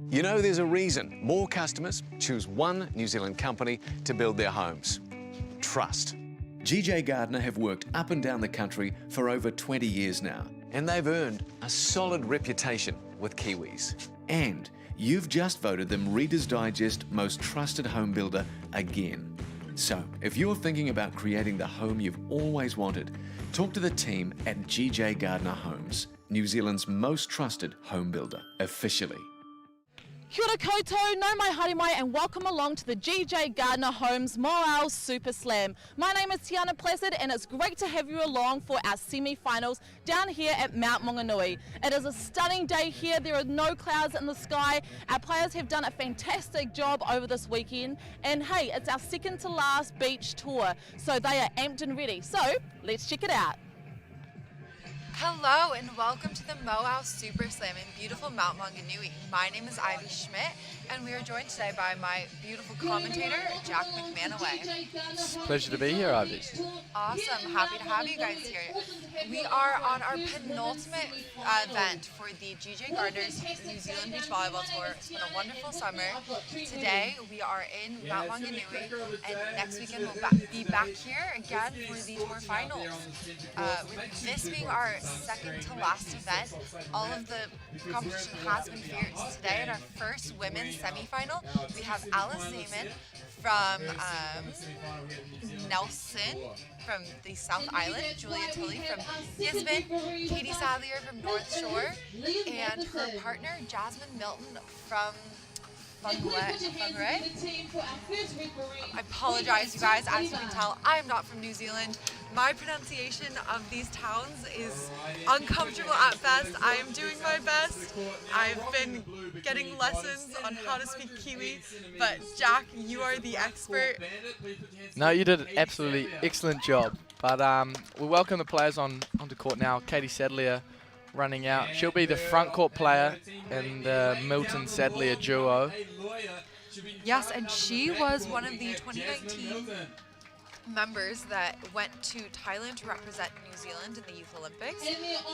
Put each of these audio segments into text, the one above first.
You know, there's a reason more customers choose one New Zealand company to build their homes. Trust. GJ Gardner have worked up and down the country for over 20 years now. And they've earned a solid reputation with Kiwis. And you've just voted them Reader's Digest Most Trusted Home Builder again. So, if you're thinking about creating the home you've always wanted, talk to the team at GJ Gardner Homes, New Zealand's most trusted home builder, officially. Kia ora koutou, nau mai haere mai, and welcome along to the GJ Gardner Homes Mauao Super Slam. My name is Tiana Placid and it's great to have you along for our semi-finals down here at Mount Maunganui. It is a stunning day here, there are no clouds in the sky. Our players have done a fantastic job over this weekend, and hey, it's our second to last beach tour, so they are amped and ready. So let's check it out. Hello and welcome to the Mauao Super Slam in beautiful Mount Maunganui. My name is Ivy Schmidt and we are joined today by my beautiful commentator, Jack McManaway. It's a pleasure to be here, Ivy. Awesome, happy to have you guys here. We are on our penultimate event for the GJ Gardner's New Zealand Beach Volleyball Tour. It's been a wonderful summer. Today we are in Mount Maunganui and next weekend we'll be back here again for the tour finals. With this being our second to last event, all of the competition has been fierce. Today in our first women's semi-final, we have Alice Zeimann from Nelson from the South Island, Julia Tilley from Gisborne, Katie Sadlier from North Shore, and her partner Jasmine Milton from Maunganui. I apologize, you guys. As you can tell, I am not from New Zealand. My pronunciation of these towns is uncomfortable at best. I am doing my best. I've been getting lessons on how to speak Kiwi, but Jack, you are the expert. No, you did an absolutely excellent job. But we welcome the players onto court now. Katie Sadlier running out. She'll be the front court player in the Milton Sadlier duo. Yes, and she was one of the 2019 members that went to Thailand to represent New Zealand in the Youth Olympics.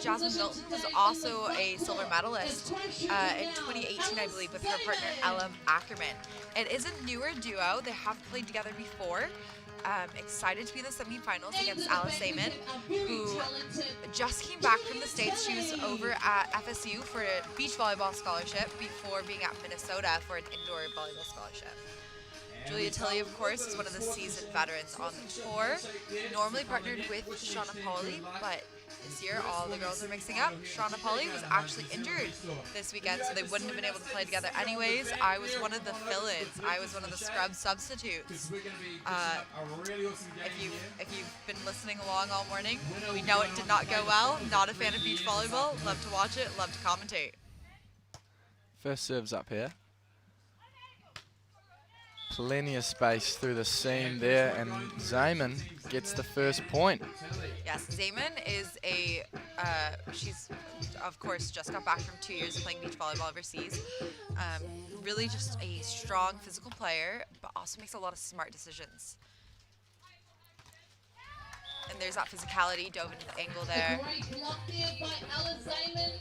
Jasmine Milton was also a silver medalist in 2018, I believe, with her partner Ella Ackerman. It is a newer duo. They have played together before. Excited to be in the semi-finals against Alice Zeimann, who just came back from the States. She was over at FSU for a beach volleyball scholarship before being at Minnesota for an indoor volleyball scholarship. Julia Tilley, of course, is one of the seasoned veterans on the tour, normally partnered with Shauna Pauly, but this year all the girls are mixing up. Shauna Pauly was actually injured this weekend, so they wouldn't have been able to play together anyways. I was one of the fill-ins. I was one of the scrub substitutes. If you've been listening along all morning, we know it did not go well. Not a fan of beach volleyball. Love to watch it. Love to commentate. First serves up here. Plenty of space through the seam there, and Zeimann gets the first point. Yes, Zeimann is she's of course just got back from 2 years of playing beach volleyball overseas. Really just a strong physical player, but also makes a lot of smart decisions. And there's that physicality, dove into the angle there. A great block there by Alice Zeimann.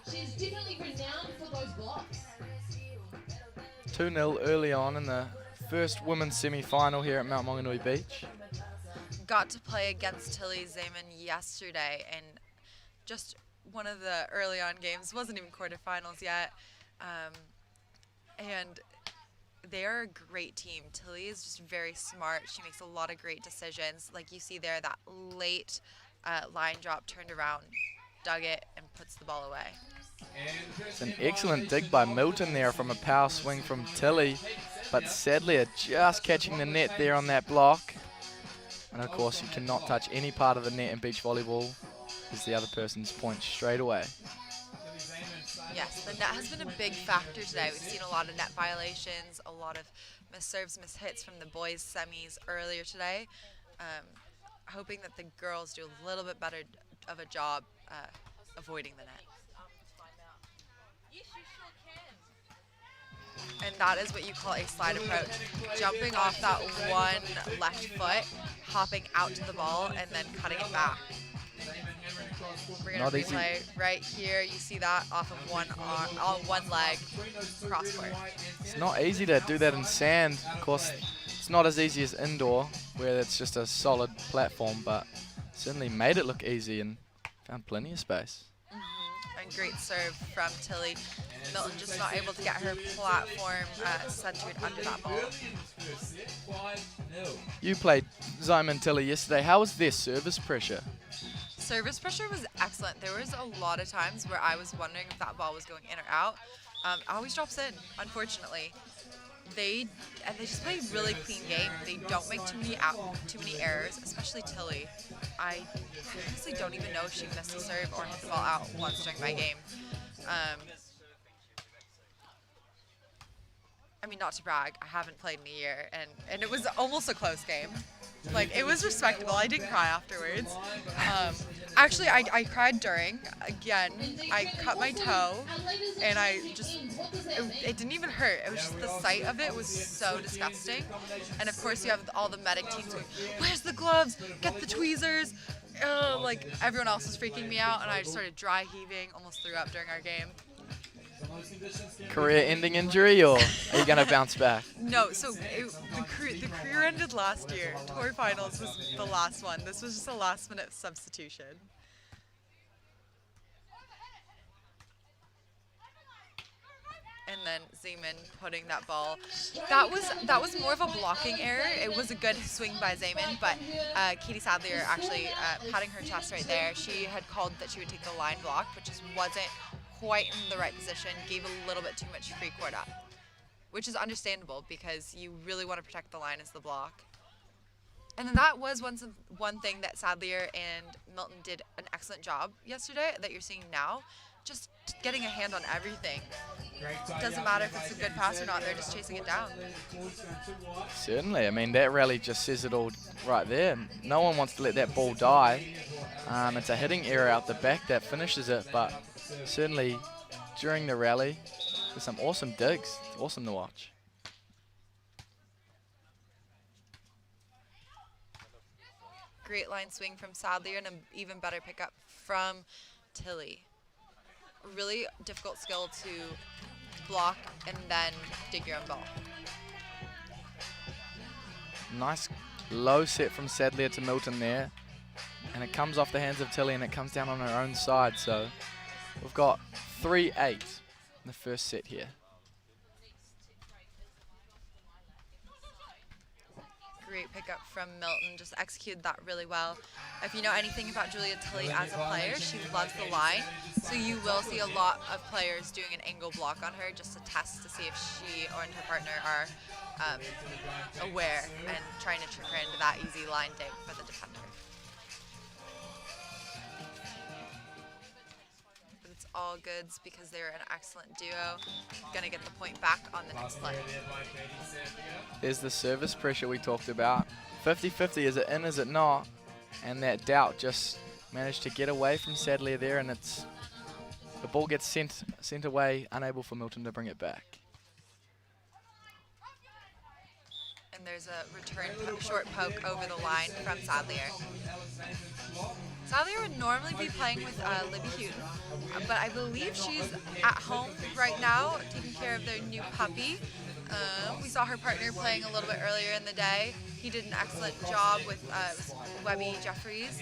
She's definitely renowned for those blocks. 2-0 early on in the first women's semi-final here at Mount Maunganui Beach. Got to play against Tilley Zeimann yesterday, and just one of the early on games, wasn't even quarterfinals yet, and they are a great team. Tilley is just very smart. She makes a lot of great decisions. Like you see there, that late line drop, turned around, dug it, and puts the ball away. It's an excellent dig by Milton there from a power swing from Tilley, but Sadlier just catching the net there on that block. And of course, you cannot touch any part of the net in beach volleyball, is the other person's point straight away. Yes, the net has been a big factor today. We've seen a lot of net violations, a lot of missed serves, missed hits from the boys' semis earlier today. Hoping that the girls do a little bit better of a job avoiding the net. And that is what you call a slide approach. Jumping off that one left foot, hopping out to the ball, and then cutting it back. We're going to replay right here. You see that off of one arm, one leg, cross court. It's not easy to do that in sand. Of course, it's not as easy as indoor, where it's just a solid platform, but certainly made it look easy and found plenty of space. And great serve from Tilley. Milton just not able to get her platform centered under that ball. You played Zeimann Tilley yesterday. How was their service pressure? Service pressure was excellent. There was a lot of times where I was wondering if that ball was going in or out. It always drops in, unfortunately. They just play a really clean game. They don't make too many errors, especially Tilley. I honestly don't even know if she missed a serve or hit the ball out once during my game. I mean, not to brag, I haven't played in a year, and it was almost a close game. Like, it was respectable. I didn't cry afterwards. Actually, I cried during. Again, I cut my toe, and it didn't even hurt. It was just the sight of it was so disgusting. And of course, you have all the medic teams going, "Where's the gloves? Get the tweezers." Like, everyone else was freaking me out, and I just started dry heaving, almost threw up during our game. Career-ending injury, or are you going to bounce back? No, so the career ended last year. Tour finals was the last one. This was just a last-minute substitution. And then Zeimann putting that ball. That was more of a blocking error. It was a good swing by Zeimann, but Katie Sadlier actually patting her chest right there. She had called that she would take the line block, but just wasn't quite in the right position, gave a little bit too much free court up, which is understandable because you really want to protect the line as the block. And then that was one thing that Sadlier and Milton did an excellent job yesterday that you're seeing now, just getting a hand on everything. Doesn't matter if it's a good pass or not, they're just chasing it down. Certainly, I mean, that rally just says it all right there. No one wants to let that ball die. It's a hitting error out the back that finishes it, but certainly during the rally, there's some awesome digs. It's awesome to watch. Great line swing from Sadlier and an even better pickup from Tilley. Really difficult skill to block and then dig your own ball. Nice low set from Sadlier to Milton there. And it comes off the hands of Tilley and it comes down on her own side. So we've got 3-8 in the first set here. Great pickup from Milton, just executed that really well. If you know anything about Julia Tilley as a player, she loves the line. So you will see a lot of players doing an angle block on her just to test to see if she or her partner are aware and trying to trick her into that easy line dig for the defender. But it's all goods because they're an excellent duo. Gonna get the point back on the next play. There's the service pressure we talked about. 50-50, is it in, is it not? And that doubt just managed to get away from Sadlier there, and the ball gets sent away, unable for Milton to bring it back. And there's a return short poke over the line from Sadlier. Sadlier would normally be playing with Libby Houghton, but I believe she's at home right now taking care of their new puppy. We saw her partner playing a little bit earlier in the day. He did an excellent job with Webby Jeffries.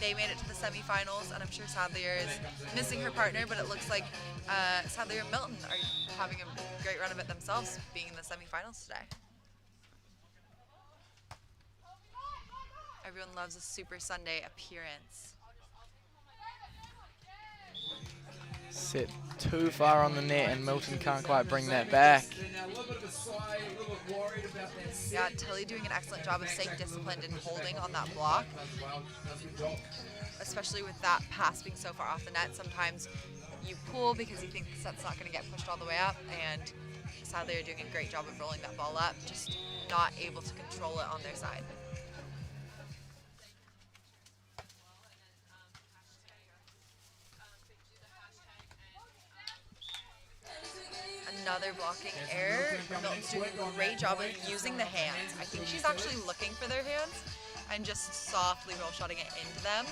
They made it to the semifinals, and I'm sure Sadlier is missing her partner, but it looks like Sadlier and Milton are having a great run of it themselves, being in the semifinals today. Everyone loves a Super Sunday appearance. Set too far on the net, and Milton can't quite bring that back. Yeah, Tilley doing an excellent job of staying disciplined and holding on that block. Especially with that pass being so far off the net, sometimes you pull because you think the set's not going to get pushed all the way up, and sadly they're doing a great job of rolling that ball up, just not able to control it on their side. Another blocking error. Milton's doing a great job of using the hands. I think she's actually looking for their hands and just softly roll shotting it into them.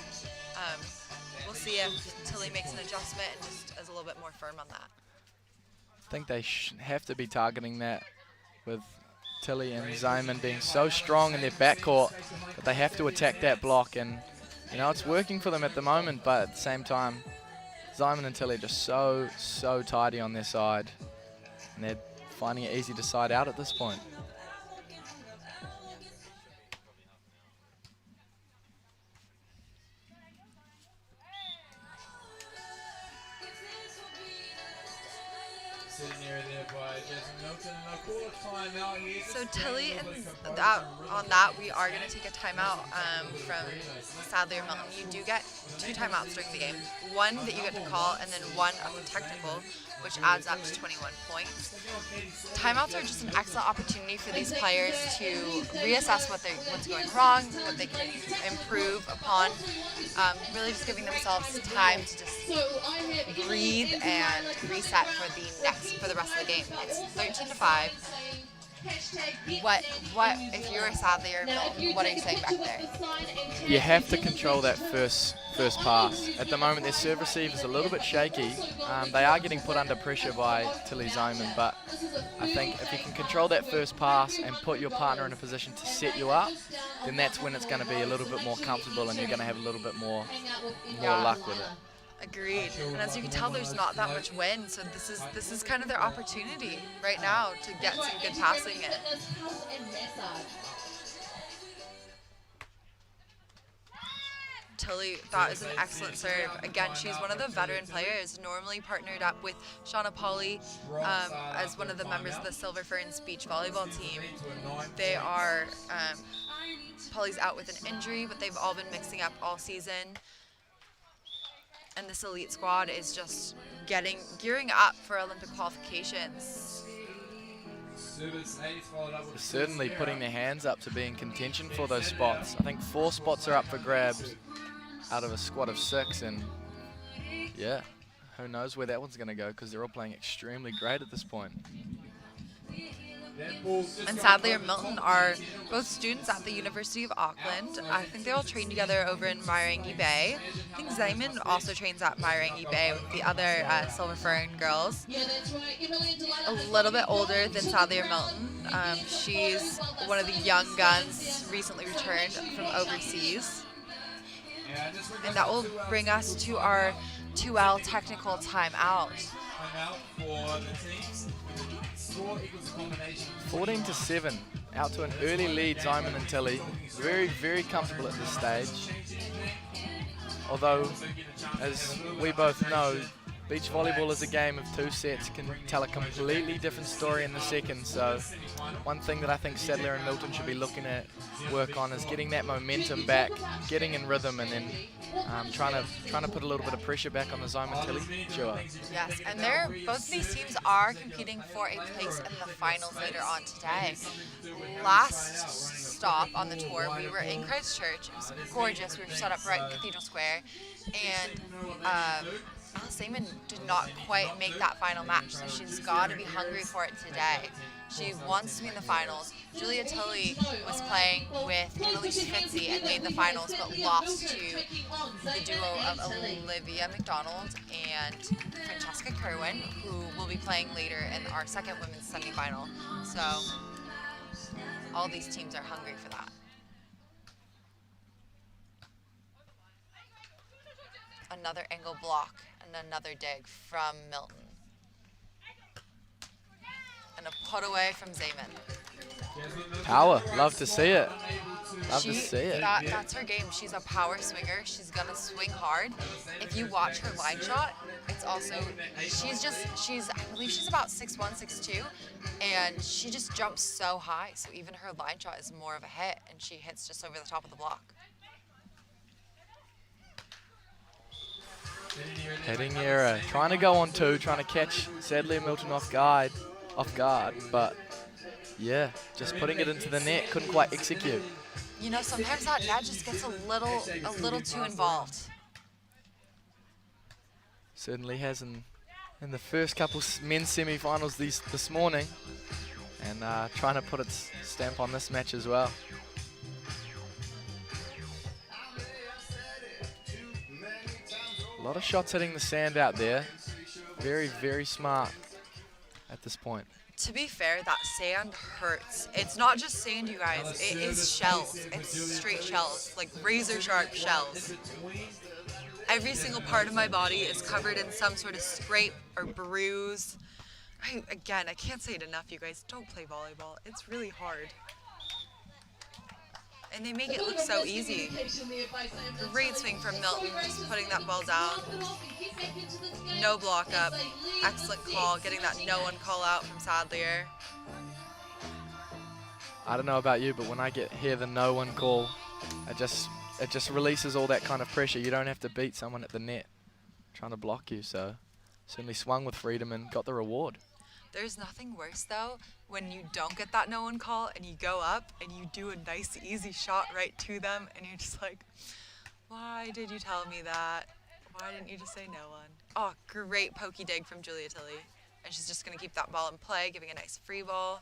We'll see if Tilley makes an adjustment and just is a little bit more firm on that. I think they have to be targeting that, with Tilley and Zeimann being so strong in their backcourt that they have to attack that block. And, you know, it's working for them at the moment, but at the same time, Zeimann and Tilley are just so tidy on their side. And they're finding it easy to side out at this point. So Tilley, and on that, we are going to take a timeout from Sadlier Milton. You do get 2 timeouts during the game. One that you get to call, and then one of the technical, which adds up to 21 points. Timeouts are just an excellent opportunity for these players to reassess what's going wrong, what they can improve upon, really just giving themselves time to just breathe and reset for the rest of the game. It's 13-5. What if you're a Sadlier Milton, what are you saying back there? You have to control that first pass. At the moment, their serve receive is a little bit shaky. They are getting put under pressure by Tilley Zeimann, but I think if you can control that first pass and put your partner in a position to set you up, then that's when it's going to be a little bit more comfortable and you're going to have a little bit more luck with it. Agreed. And as you can tell, there's not that much wind, so this is kind of their opportunity right now to get some good passing in. Tilley, that is an excellent serve. Again, she's one of the veteran players, normally partnered up with Shauna Pauly as one of the members of the Silver Ferns beach volleyball team. They are, Pauly's out with an injury, but they've all been mixing up all season. And this elite squad is just gearing up for Olympic qualifications. Certainly putting their hands up to be in contention for those spots. I think 4 spots are up for grabs out of a squad of 6, and yeah, who knows where that one's going to go, because they're all playing extremely great at this point. And Sadlier Milton are both students at the University of Auckland. I think they all train together over in Mairangi Bay. I think Zeimann also trains at Mairangi Bay with the other Silver Fern girls. A little bit older than Sadlier Milton. She's one of the young guns, recently returned from overseas. And that will bring us to our 2L technical timeout. 14-7, out to an early lead, Zeimann and Tilley. Very comfortable at this stage. Although, as we both know, beach volleyball is a game of 2 sets, can tell a completely different story in the second. So one thing that I think Sadlier and Milton should be looking at work on is getting that momentum back, getting in rhythm, and then trying to put a little bit of pressure back on the Zeimann-Tilley duo. Yes, and both of these teams are competing for a place in the finals later on today. Last stop on the tour, we were in Christchurch. It was gorgeous. We were set up right in Cathedral Square, and Zeimann did not quite make that final match, so she's got to be hungry for it today. She wants to be in the finals. Julia Tilley was playing with Annalise Fitzy and made the finals, but lost to the duo of Olivia McDonald and Francesca Kerwin, who will be playing later in our second women's semifinal. So all these teams are hungry for that. Another angle block and another dig from Milton. And a put away from Zeimann. Power, love to see it. Love to see it. That's her game. She's a power swinger. She's gonna swing hard. If you watch her line shot, it's also, I believe she's about 6'1", 6'2", and she just jumps so high. So even her line shot is more of a hit, and she hits just over the top of the block. Heading error, trying to go on two, trying to catch Sadlier and Milton off guard, but yeah, just putting it into the net, couldn't quite execute. You know, sometimes that net just gets a little too involved. Certainly has in the first couple men's semi-finals this morning, and trying to put its stamp on this match as well. A lot of shots hitting the sand out there. Very, very smart at this point. To be fair, that sand hurts. It's not just sand, you guys. It is shells. It's straight shells, like razor sharp shells. Every single part of my body is covered in some sort of scrape or bruise. I can't say it enough, you guys. Don't play volleyball. It's really hard. And they make it look so easy. Great swing from Milton, just putting that ball down. No block up. Excellent call, getting that no one call out from Sadlier. I don't know about you, but when I hear the no one call, it just releases all that kind of pressure. You don't have to beat someone at the net trying to block you, so certainly swung with freedom and got the reward. There's nothing worse, though, when you don't get that no one call and you go up and you do a nice, easy shot right to them, and you're just like, why did you tell me that? Why didn't you just say no one? Oh, great pokey dig from Tilley. And she's just going to keep that ball in play, giving a nice free ball.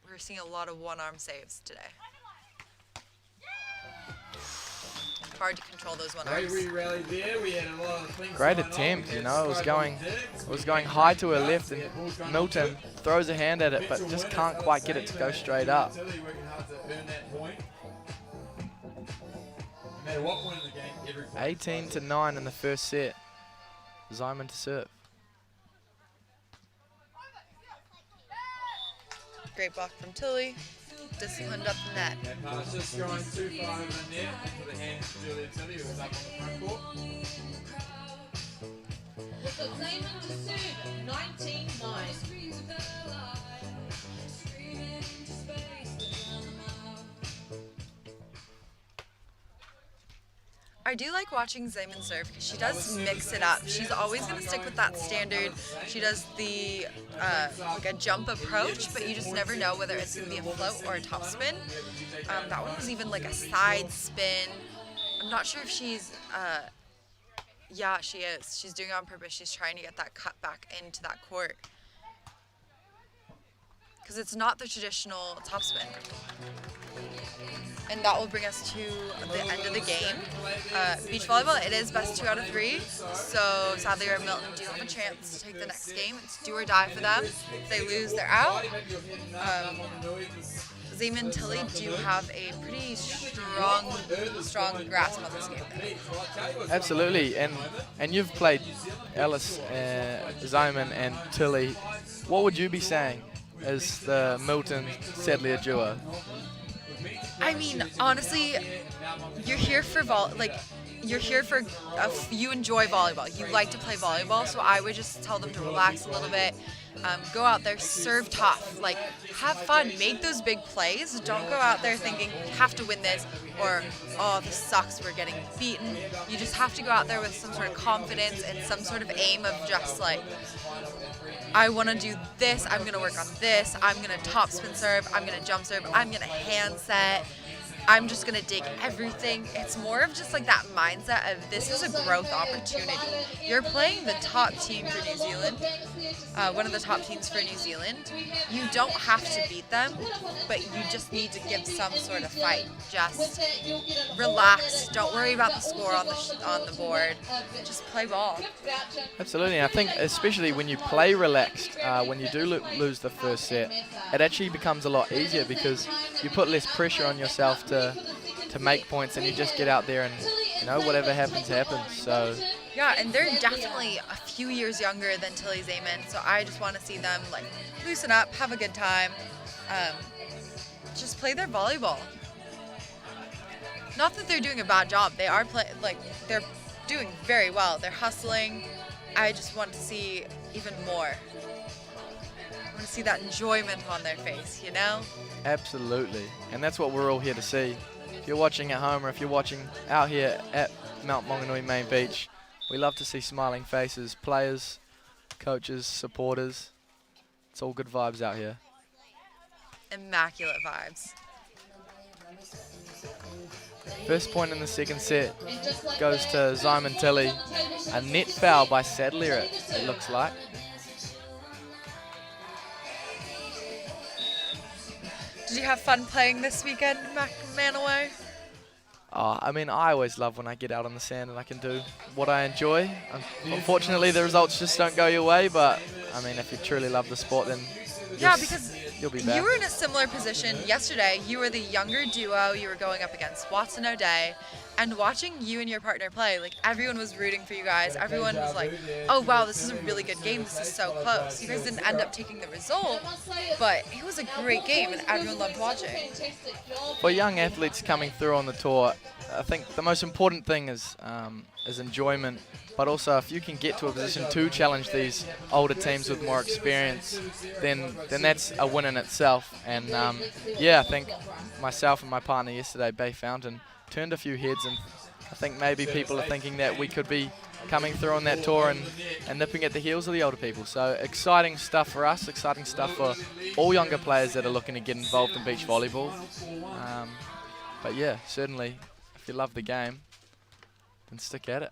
We're seeing a lot of one-arm saves today. Hard to control those one arms. Great attempt, you know, it was going high to her left, and Milton throws a hand at it, but just can't quite get it to go straight up. 18-9 in the first set. Zeimann to serve. Great block from Tilley. Disciplined up the net. Just going too far over the net for the hand to Tilley, who was up on the front court. We've got Zeimann to serve, 19-9. I do like watching Zeimann serve because she does mix it up. She's always going to stick with that standard. She does the like a jump approach, but you just never know whether it's going to be a float or a top spin. That one was even like a side spin. I'm not sure if she's, yeah, she is. She's doing it on purpose. She's trying to get that cut back into that court. Because it's not the traditional top spin. And that will bring us to the end of the game. Beach volleyball, it is best 2 out of 3. So Sadlier and Milton do have a chance to take the next game. It's do or die for them. If they lose, they're out. Zeimann and Tilley do have a pretty strong grasp on this game, though. Absolutely, and you've played Alice, Zeimann and Tilley. What would you be saying as the Milton-Sadlier duo? I mean, honestly, you're here for you enjoy volleyball. You like to play volleyball, so I would just tell them to relax a little bit. Go out there, serve tough, like have fun, make those big plays. Don't go out there thinking you have to win this or, oh, this sucks, we're getting beaten. You just have to go out there with some sort of confidence and some sort of aim of just like, I want to do this, I'm going to work on this, I'm going to top spin serve, I'm going to jump serve, I'm going to hand set, I'm just going to dig everything. It's more of just like that mindset of this is a growth opportunity. You're playing the top team for New Zealand, one of the top teams for New Zealand. You don't have to beat them, but you just need to give some sort of fight. Just relax. Don't worry about the score on the board. Just play ball. Absolutely. I think especially when you play relaxed, when you do lose the first set, it actually becomes a lot easier because you put less pressure on yourself to make points, and you just get out there and, you know, whatever happens, happens. So yeah, and they're definitely a few years younger than Tilley, Zeimann, so I just want to see them like loosen up, have a good time. just play their volleyball. Not that they're doing a bad job. They are they're doing very well. They're hustling. I just want to see even more. I want to see that enjoyment on their face, you know? Absolutely. And that's what we're all here to see. If you're watching at home or if you're watching out here at Mount Maunganui Main Beach, we love to see smiling faces, players, coaches, supporters. It's all good vibes out here. Immaculate vibes. First point in the second set goes to Zeimann Tilley. A net foul by Sadlier, it looks like. Did you have fun playing this weekend, Mauao? I mean, I always love when I get out on the sand and I can do what I enjoy. Unfortunately, the results just don't go your way, but I mean, if you truly love the sport, then because you'll be back. you were in a similar position yesterday. You were the younger duo. You were going up against Watson O'Day. And watching you and your partner play, like, everyone was rooting for you guys. Everyone was like, oh, wow, this is a really good game. This is so close. You guys didn't end up taking the result, but it was a great game, and everyone loved watching. For young athletes coming through on the tour, I think the most important thing is enjoyment, but also if you can get to a position to challenge these older teams with more experience, then that's a win in itself. And yeah, I think myself and my partner yesterday, Bay Fountain, turned a few heads, and I think maybe people are thinking that we could be coming through on that tour and nipping at the heels of the older people. So exciting stuff for us, exciting stuff for all younger players that are looking to get involved in beach volleyball. But yeah, certainly, if you love the game, then stick at it.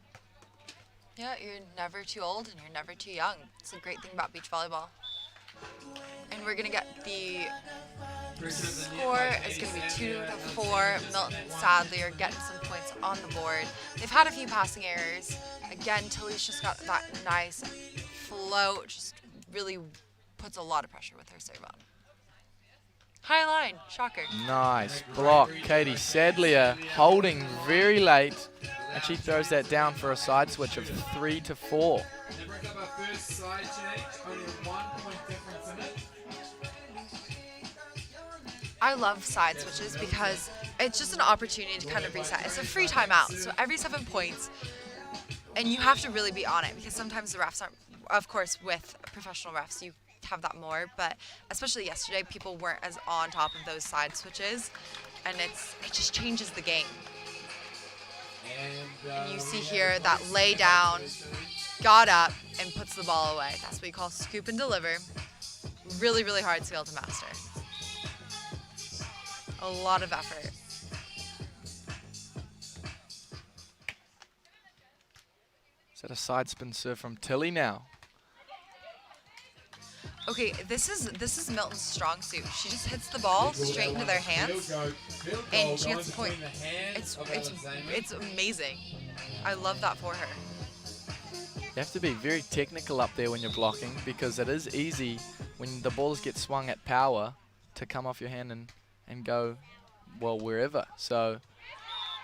Yeah, you're never too old and you're never too young. It's a great thing about beach volleyball. And we're going to get the score is going to be 2-4. Milton Sadlier getting some points on the board. They've had a few passing errors. Again, Tilley's just got that nice float. Just really puts a lot of pressure with her serve on. High line, shocker. Nice block. Katie Sadlier holding very late, and she throws that down for a side switch of 3-4. I love side switches because it's just an opportunity to kind of reset. It's a free timeout, so every 7 points, and you have to really be on it because sometimes the refs aren't, of course, with professional refs, you have that more, but especially yesterday, people weren't as on top of those side switches, and it just changes the game. And you see here that lay down, got up, and puts the ball away. That's what you call scoop and deliver. Really, really hard skill to master. A lot of effort. Is that a side spin serve from Tilley now? Okay, this is Milton's strong suit. She just hits the ball straight into their hands, and she gets the point. It's amazing. I love that for her. You have to be very technical up there when you're blocking, because it is easy when the balls get swung at power to come off your hand and go, well, wherever. So,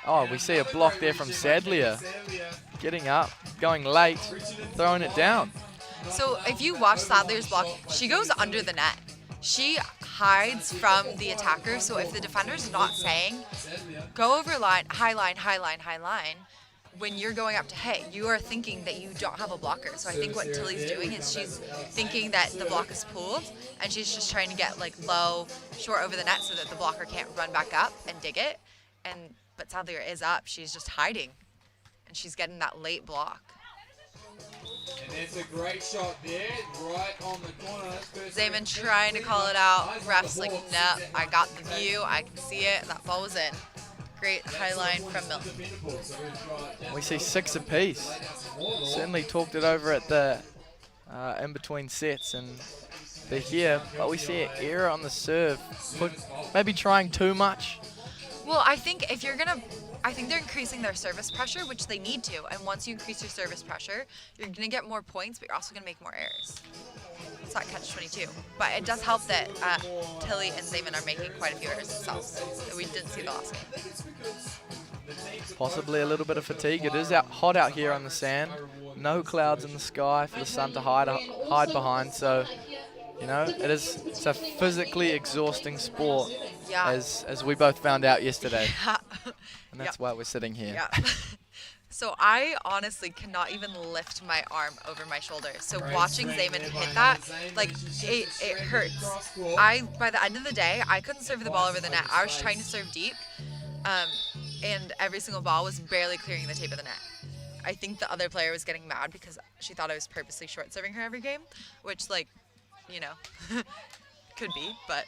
oh, we see a block there from Sadlier. Getting up, going late, throwing it down. So if you watch Sadlier's block, she goes under the net. She hides from the attacker, so if the defender's not saying, go over line, high line, high line, high line, when you're going up to hit, you are thinking that you don't have a blocker. So I think what Tilley's doing is she's thinking that the block is pooled, and she's just trying to get like low, short over the net so that the blocker can't run back up and dig it. But Sadlier is up. She's just hiding, and she's getting that late block. And it's a great shot there, right on the corner. Zeimann trying to call it out. Ref's like, nope, I got the view. I can see it. That ball was in. Great high line from Milton. We see 6 apiece. Certainly talked it over at the in between sets, and they're here, but we see an error on the serve. Maybe trying too much. Well, I think they're increasing their service pressure, which they need to. And once you increase your service pressure, you're going to get more points, but you're also going to make more errors. It's not catch-22. But it does help that Tilley and Zeimann are making quite a few errors themselves that we didn't see the last game. Possibly a little bit of fatigue. It is hot out here on the sand. No clouds in the sky for the sun to hide behind. So, you know, it's a physically exhausting sport. Yeah. as we both found out yesterday. Yeah. And that's why we're sitting here. Yeah. So I honestly cannot even lift my arm over my shoulder. So watching Zeimann hit that, like, it hurts. By the end of the day, I couldn't serve the ball over the net. I was trying to serve deep, and every single ball was barely clearing the tape of the net. I think the other player was getting mad because she thought I was purposely short serving her every game, which, like, you know, could be, but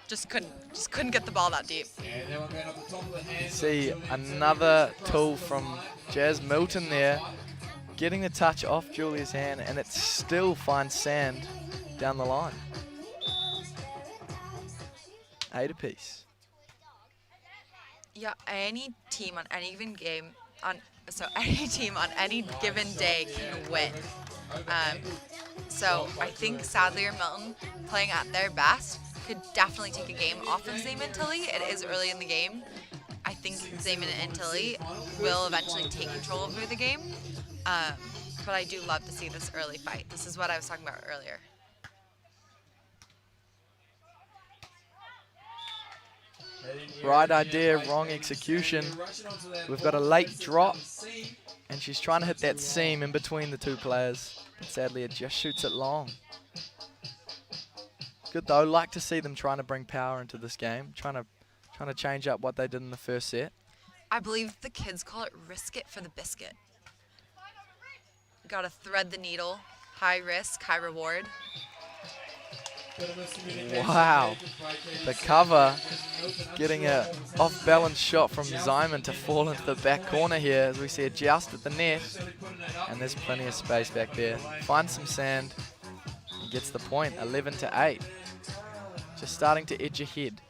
just couldn't get the ball that deep. See another tool from Jazz Milton there, getting the touch off Julia's hand, and it still finds sand down the line. 8 apiece. Yeah, any team on any given game, any team on any given day can win. So I think Sadlier or Milton playing at their best could definitely take a game off of Zeimann Tilley. It is early in the game. I think Zeimann and Tilley will eventually take control over the game. But I do love to see this early fight. This is what I was talking about earlier. Right idea, wrong execution. We've got a late drop, and she's trying to hit that seam in between the two players. But sadly, it just shoots it long. Good though, like to see them trying to bring power into this game, trying to change up what they did in the first set. I believe the kids call it risk it for the biscuit. Gotta thread the needle, high risk, high reward. Wow, the cover, getting a off-balance shot from Zeimann to fall into the back corner here as we see a joust at the net, and there's plenty of space back there. Finds some sand, and gets the point, 11-8. Just starting to edge ahead.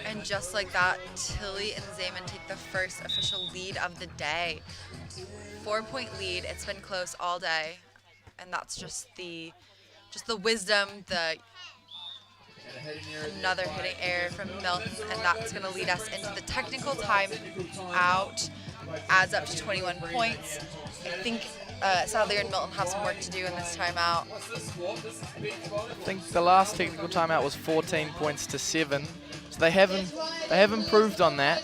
And just like that, Tilley and Zeimann take the first official lead of the day. 4-point lead. It's been close all day, and that's just the wisdom, another hitting error from Milton, and that's going to lead us into the technical time out. Adds up to 21 points. I think Sadlier and Milton have some work to do in this timeout. I think the last technical timeout was 14 points to 7. So they have improved on that,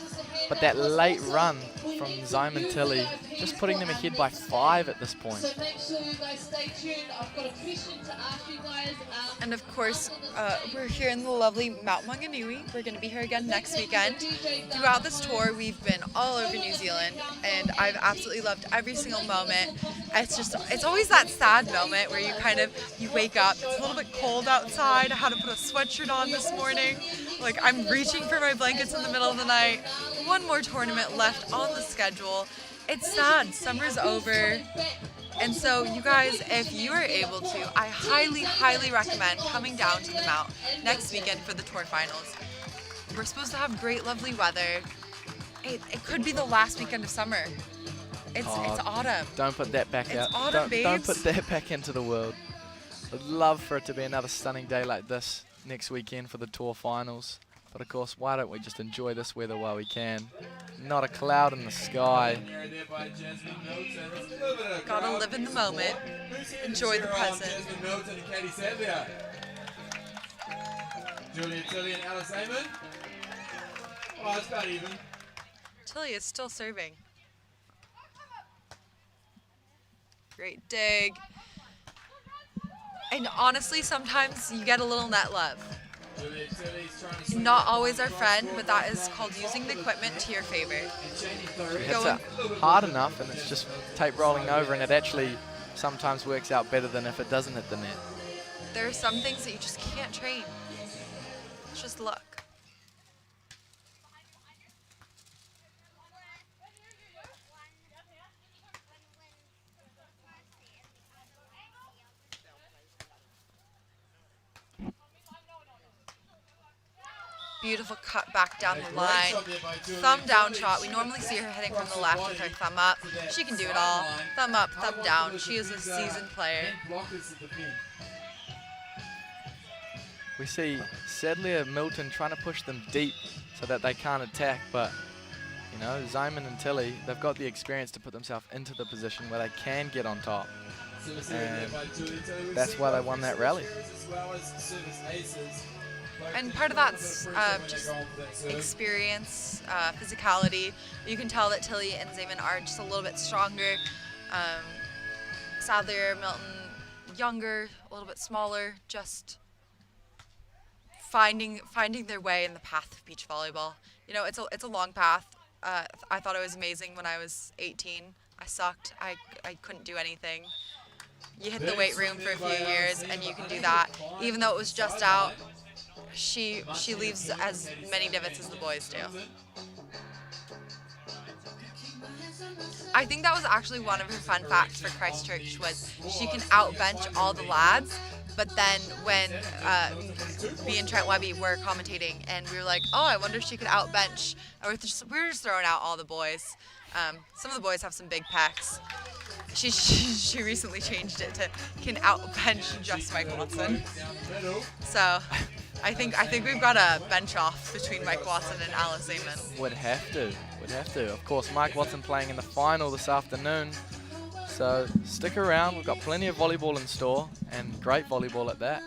but that late run from Zeimann Tilley, just putting them ahead by 5 at this point. So make sure you guys stay tuned. I've got a question to ask you guys. And of course, we're here in the lovely Mount Maunganui. We're going to be here again next weekend. Throughout this tour, we've been all over New Zealand, and I've absolutely loved every single moment. It's always that sad moment where you wake up, it's a little bit cold outside. I had to put a sweatshirt on this morning. Like, I'm reaching for my blankets in the middle of the night. One more tournament left on the schedule. It's sad, summer's over. And so you guys, if you are able to, I highly, highly recommend coming down to the Mount next weekend for the tour finals. We're supposed to have great, lovely weather. It could be the last weekend of summer. It's autumn. Don't put that back out. It's autumn, Don't babes. put that back into the world. I'd love for it to be another stunning day like this next weekend for the tour finals. But of course, why don't we just enjoy this weather while we can? Not a cloud in the sky. Gotta live in the moment. Enjoy the present. Julia Tilley and Alice Zeimann. Oh, it's about even. Tilley is still serving. Great dig. And honestly, sometimes you get a little net love. Not always our friend, but that is called using the equipment to your favor. It's hard enough, and it's just tape rolling over, and it actually sometimes works out better than if it doesn't hit the net. There are some things that you just can't train. It's just luck. Beautiful cut back down the line. Thumb down shot. We normally see her hitting from the left with her thumb up. She can do it all. Thumb up, thumb down. She is a seasoned player. We see Sadlier, Milton trying to push them deep so that they can't attack, but You know, Zeimann and Tilley, they've got the experience to put themselves into the position where they can get on top. And that's why they won that rally. And part of that's just experience, physicality. You can tell that Tilley and Zeimann are just a little bit stronger. Sadlier, Milton, younger, a little bit smaller, just finding their way in the path of beach volleyball. You know, it's a long path. I thought it was amazing when I was 18. I sucked. I couldn't do anything. You hit the weight room for a few years and you can do that. Even though it was just out, she leaves as many divots as the boys do. I think that was actually one of her fun facts for Christchurch, was she can outbench all the lads. But then when me and Trent Webby were commentating and we were like, oh, I wonder if she could outbench. We were just throwing out all the boys. Some of the boys have some big pecs. She recently changed it to can outbench just Mike Watson. So I think we've got a bench off between Mike Watson and Alice Zeimann. Would have to. Of course, Mike Watson playing in the final this afternoon. So stick around. We've got plenty of volleyball in store, and great volleyball at that.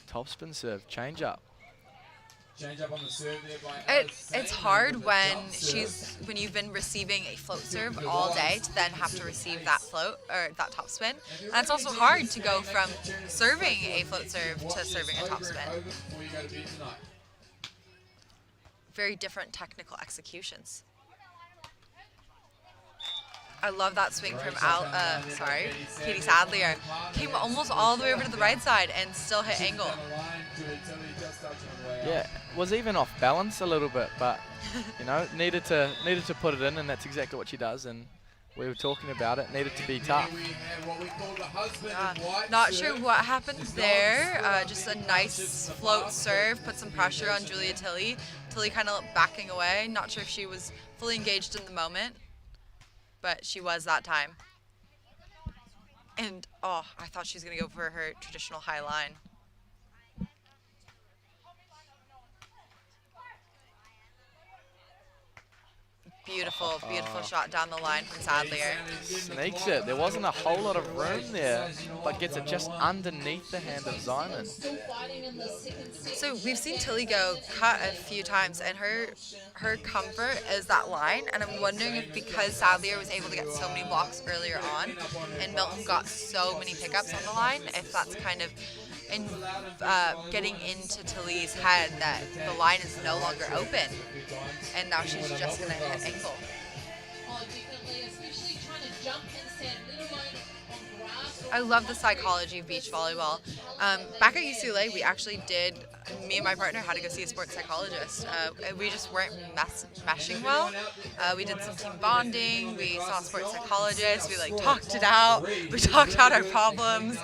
Topspin serve, change up. Change up on the serve there by It's hard when you've been receiving a float serve all day to then have to receive that float or that topspin. And it's also hard to go from serving a float serve to serving a topspin. Very different technical executions. I love that swing from Katie Sadlier. Came almost all the way over to the right side and still hit angle. Yeah, was even off balance a little bit, but you know, needed to put it in, and that's exactly what she does. And we were talking about it, needed to be tough. Not sure what happened there. Just a nice float serve, put some pressure on Julia Tilley. Tilley kind of backing away. Not sure if she was fully engaged in the moment, but she was that time. And oh, I thought she was gonna go for her traditional high line. Beautiful, beautiful shot down the line from Sadlier. Sneaks it. There wasn't a whole lot of room there, but gets it just underneath the hand of Zeimann. So we've seen Tilley go cut a few times, and her comfort is that line. And I'm wondering if because Sadlier was able to get so many blocks earlier on, and Milton got so many pickups on the line, if that's kind of getting into Tilley's head that the line is no longer open, and now she's just going to hit ankle. I love the psychology of beach volleyball. Back at UCLA, we actually me and my partner had to go see a sports psychologist. We just weren't meshing well. We did some team bonding, we saw a sports psychologist, we talked it out, we talked out our problems,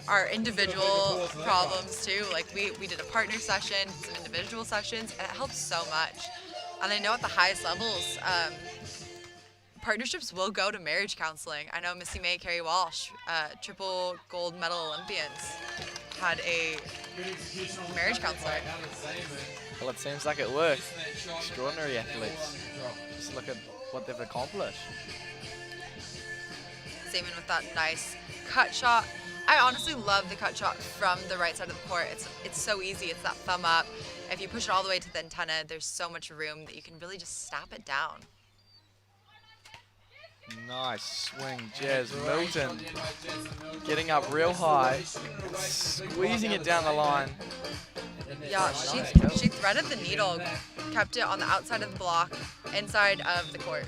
our individual problems too. We did a partner session, some individual sessions, and it helps so much. And I know at the highest levels, partnerships will go to marriage counseling. I know Missy May, Carrie Walsh, triple gold medal Olympians, had a marriage counselor. Well, it seems like it works. Extraordinary athletes. Just look at what they've accomplished. Zeimann with that nice cut shot. I honestly love the cut shot from the right side of the court. It's so easy. It's that thumb up. If you push it all the way to the antenna, there's so much room that you can really just snap it down. Nice swing, Jazz Milton. Getting up real high, squeezing it down the line. Yeah, she threaded the needle, kept it on the outside of the block, inside of the court.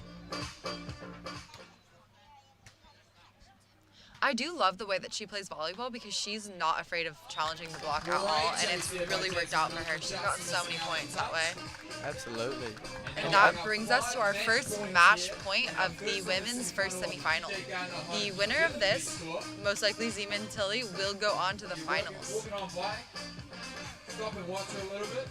I do love the way that she plays volleyball because she's not afraid of challenging the block at all, and it's really worked out for her. She's gotten so many points that way. Absolutely. And that brings us to our first match point of the women's first semifinal. The winner of this, most likely Zeimann Tilley, will go on to the finals. Stop and watch her a little bit.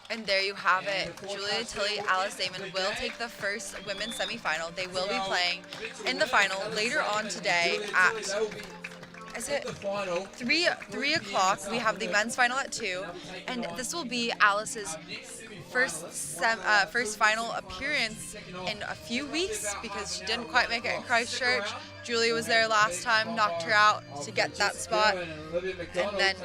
And there you have it. Julia Tilley, Alice Zeimann will take the first women's semifinal. They will be playing in the final later on today at, is it 3 o'clock? We have the men's final at 2, and this will be Alice's first final appearance in a few weeks because she didn't quite make it in Christchurch. Julia was there last time, knocked her out to get that spot, and then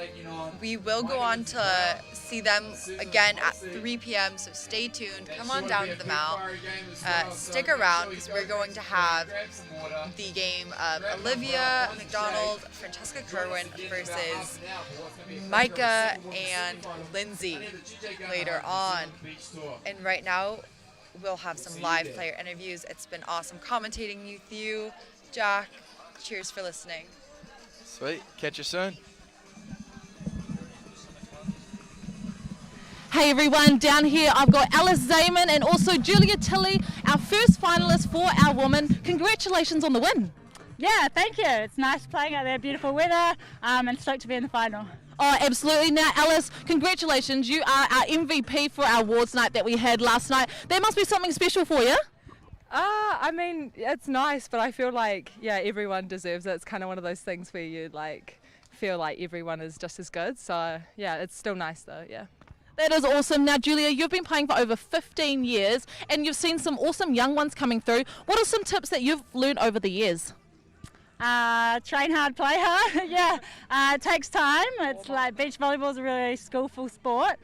we will go on to see them again at 3 p.m. So stay tuned. Come on down to the Mauao. Stick around because we're going to have the game of Olivia McDonald, Francesca Kerwin versus Micah and Lindsay later on. And right now, we'll have some live player interviews. It's been awesome commentating with you, Jack. Cheers for listening. Sweet. Catch you soon. Hey everyone, down here I've got Alice Zeimann and also Julia Tilley, our first finalist for our women. Congratulations on the win. Yeah, thank you. It's nice playing out there, beautiful weather, and stoked to be in the final. Oh, absolutely. Now, Alice, congratulations. You are our MVP for our awards night that we had last night. That must be something special for you. I mean, it's nice, but I feel like, yeah, everyone deserves it. It's kind of one of those things where you, like, feel like everyone is just as good. So, yeah, it's still nice, though, yeah. That is awesome. Now, Julia, you've been playing for over 15 years, and you've seen some awesome young ones coming through. What are some tips that you've learned over the years? Train hard, play hard. Yeah, it takes time. It's like beach volleyball is a really skillful sport.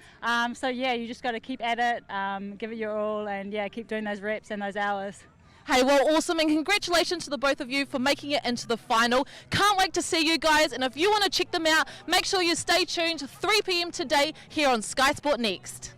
So yeah, you just got to keep at it, give it your all, and yeah, keep doing those reps and those hours. Hey, well, awesome, and congratulations to the both of you for making it into the final. Can't wait to see you guys, and if you want to check them out, make sure you stay tuned to 3 p.m. today here on Sky Sport Next.